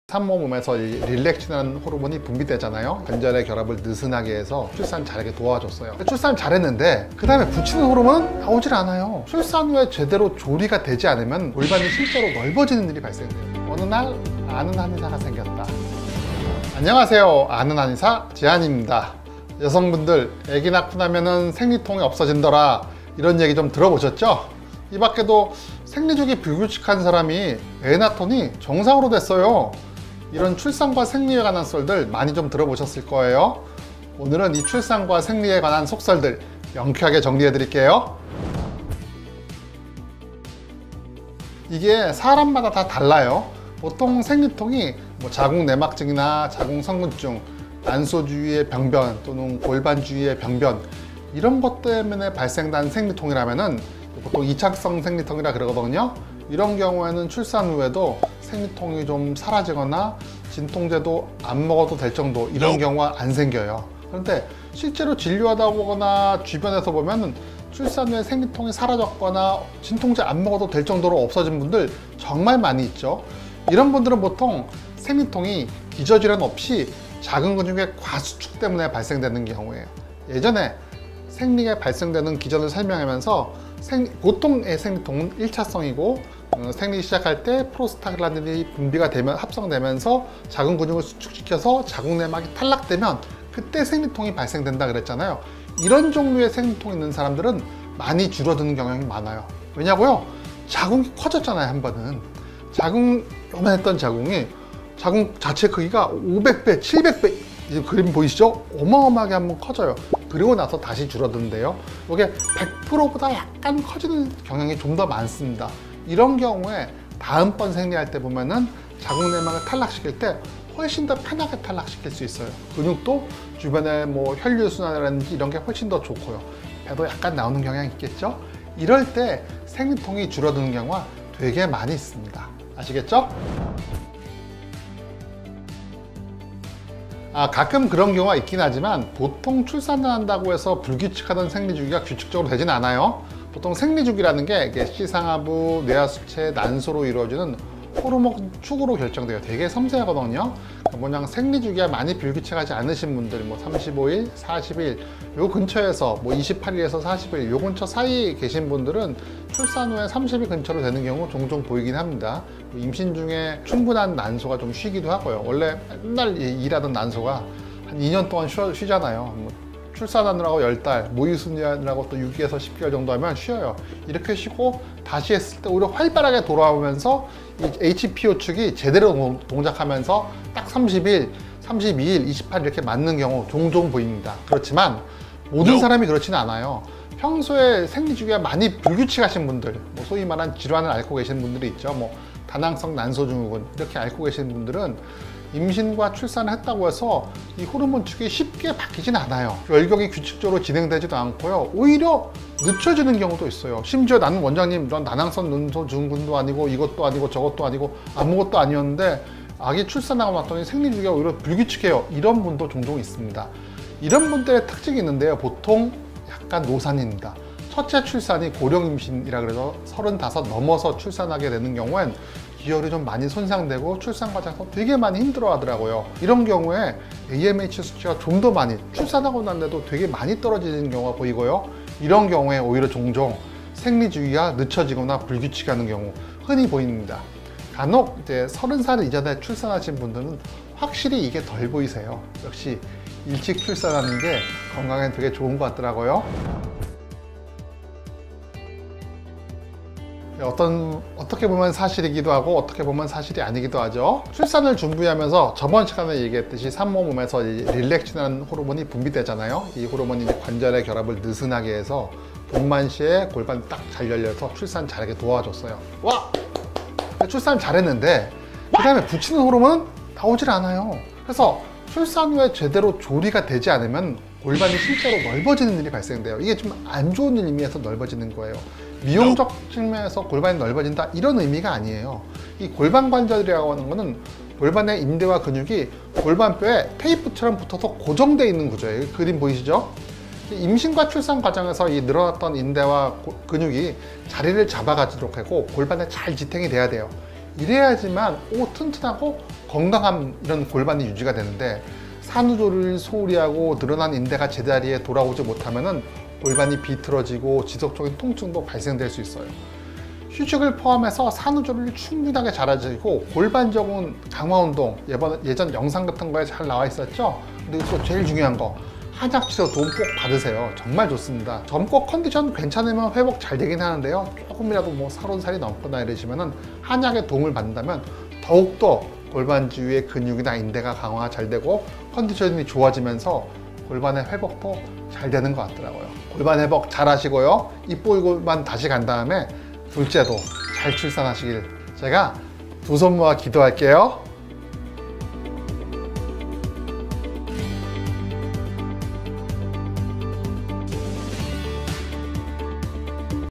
산모 몸에서 릴렉틴이라는 호르몬이 분비되잖아요. 관절의 결합을 느슨하게 해서 출산 잘하게 도와줬어요. 출산 잘했는데 그 다음에 붙이는 호르몬은 나오질 않아요. 출산 후에 제대로 조리가 되지 않으면 골반이 실제로 넓어지는 일이 발생돼요. 어느 날 아는 한의사가 생겼다. 안녕하세요, 아는 한의사 지한입니다. 여성분들 아기 낳고 나면은 생리통이 없어진더라, 이런 얘기 좀 들어보셨죠? 이 밖에도 생리주기 불규칙한 사람이 애 낳더니 정상으로 됐어요. 이런 출산과 생리에 관한 썰들 많이 좀 들어보셨을 거예요. 오늘은 이 출산과 생리에 관한 속설들 명쾌하게 정리해 드릴게요. 이게 사람마다 다 달라요. 보통 생리통이 자궁 내막증이나 자궁 성근증, 난소 주위의 병변 또는 골반 주위의 병변, 이런 것 때문에 발생한 생리통이라면은 보통 이착성 생리통이라 그러거든요. 이런 경우에는 출산 후에도 생리통이 좀 사라지거나 진통제도 안 먹어도 될 정도, 이런 경우가 안 생겨요. 그런데 실제로 진료하다 보거나 주변에서 보면 출산 후에 생리통이 사라졌거나 진통제 안 먹어도 될 정도로 없어진 분들 정말 많이 있죠. 이런 분들은 보통 생리통이 기저질환 없이 작은 근육의 과수축 때문에 발생되는 경우예요. 예전에 생리가 발생되는 기전을 설명하면서 보통의 생리통은 1차성이고 생리 시작할 때 프로스타글란딘이 분비가 되면 합성되면서 작은 근육을 수축시켜서 자궁 내막이 탈락되면 그때 생리통이 발생된다 그랬잖아요. 이런 종류의 생리통이 있는 사람들은 많이 줄어드는 경향이 많아요. 왜냐고요? 자궁이 커졌잖아요. 한 번은 요만했던 자궁이 자궁 자체 크기가 500배, 700배, 이 그림 보이시죠? 어마어마하게 한번 커져요. 그리고 나서 다시 줄어드는데요. 이게 100%보다 약간 커지는 경향이 좀 더 많습니다. 이런 경우에 다음번 생리할 때 보면은 자궁 내막을 탈락시킬 때 훨씬 더 편하게 탈락시킬 수 있어요. 근육도 주변에 혈류순환이라든지 이런 게 훨씬 더 좋고요. 배도 약간 나오는 경향이 있겠죠? 이럴 때 생리통이 줄어드는 경우가 되게 많이 있습니다. 아시겠죠? 가끔 그런 경우가 있긴 하지만 보통 출산을 한다고 해서 불규칙하던 생리주기가 규칙적으로 되진 않아요. 보통 생리주기라는 게 시상하부, 뇌하수체, 난소로 이루어지는 호르몬 축으로 결정돼요. 되게 섬세하거든요. 그냥 생리주기가 많이 불규칙하지 않으신 분들, 35일, 40일 요 근처에서 28일에서 40일 요 근처 사이에 계신 분들은 출산 후에 30일 근처로 되는 경우 종종 보이긴 합니다. 임신 중에 충분한 난소가 좀 쉬기도 하고요. 원래 맨날 일하던 난소가 한 2년 동안 쉬잖아요. 출산하느라고 10달, 모유수유하느라고 또 6에서 10개월 정도 하면 쉬어요. 이렇게 쉬고 다시 했을 때 오히려 활발하게 돌아오면서 이 HPO 축이 제대로 동작하면서 딱 30일, 32일, 28일 이렇게 맞는 경우 종종 보입니다. 그렇지만 모든 사람이 그렇지는 않아요. 평소에 생리주기가 많이 불규칙하신 분들, 소위 말한 질환을 앓고 계신 분들이 있죠. 다낭성 난소증후군 이렇게 앓고 계신 분들은 임신과 출산을 했다고 해서 이 호르몬 축이 쉽게 바뀌진 않아요. 열경이 규칙적으로 진행되지도 않고요. 오히려 늦춰지는 경우도 있어요. 심지어 나는 원장님, 넌 다낭성 난소증후군도 아니고 이것도 아니고 저것도 아니고 아무것도 아니었는데 아기 출산하고 났더니 생리주기가 오히려 불규칙해요. 이런 분도 종종 있습니다. 이런 분들의 특징이 있는데요. 보통 약간 노산입니다. 첫째 출산이 고령 임신이라 그래서 35 넘어서 출산하게 되는 경우엔 기혈이 좀 많이 손상되고 출산 과정에서 되게 많이 힘들어 하더라고요. 이런 경우에 AMH 수치가 좀 더 많이, 출산하고 난데도 되게 많이 떨어지는 경우가 보이고요. 이런 경우에 오히려 종종 생리주기가 늦춰지거나 불규칙하는 경우 흔히 보입니다. 간혹 이제 30살 이전에 출산하신 분들은 확실히 이게 덜 보이세요. 역시 일찍 출산하는 게 건강에 되게 좋은 것 같더라고요. 어떻게 보면 사실이기도 하고 어떻게 보면 사실이 아니기도 하죠. 출산을 준비하면서 저번 시간에 얘기했듯이 산모 몸에서 릴렉틴이라는 호르몬이 분비되잖아요. 이 호르몬이 관절의 결합을 느슨하게 해서 분만시에 골반이 딱 잘 열려서 출산 잘하게 도와줬어요. 와! 출산 잘했는데 그 다음에 붙이는 호르몬은 나오질 않아요. 그래서 출산 후에 제대로 조리가 되지 않으면 골반이 실제로 넓어지는 일이 발생돼요. 이게 좀 안 좋은 의미에서 넓어지는 거예요. 미용적 측면에서 골반이 넓어진다, 이런 의미가 아니에요. 이 골반 관절이라고 하는 거는 골반의 인대와 근육이 골반뼈에 테이프처럼 붙어서 고정되어 있는 구조예요. 그림 보이시죠? 임신과 출산 과정에서 이 늘어났던 인대와 근육이 자리를 잡아가도록 하고 골반에 잘 지탱이 돼야 돼요. 이래야지만 튼튼하고 건강한 이런 골반이 유지가 되는데, 산후조리를 소홀히 하고 늘어난 인대가 제자리에 돌아오지 못하면은 골반이 비틀어지고 지속적인 통증도 발생될 수 있어요. 휴식을 포함해서 산후조리를 충분하게 잘해주고 골반적인 강화 운동, 예전 영상 같은 거에 잘 나와 있었죠? 근데 또 제일 중요한 거, 한약 치료 도움 꼭 받으세요. 정말 좋습니다. 젊고 컨디션 괜찮으면 회복 잘 되긴 하는데요, 조금이라도 뭐 살이 넘거나 이러시면은 한약의 도움을 받는다면 더욱더 골반 주위의 근육이나 인대가 강화가 잘 되고 컨디션이 좋아지면서 골반의 회복도 잘 되는 것 같더라고요. 골반 회복 잘 하시고요, 이뽀이 골반 다시 간 다음에 둘째도 잘 출산하시길 제가 두 손 모아 기도할게요.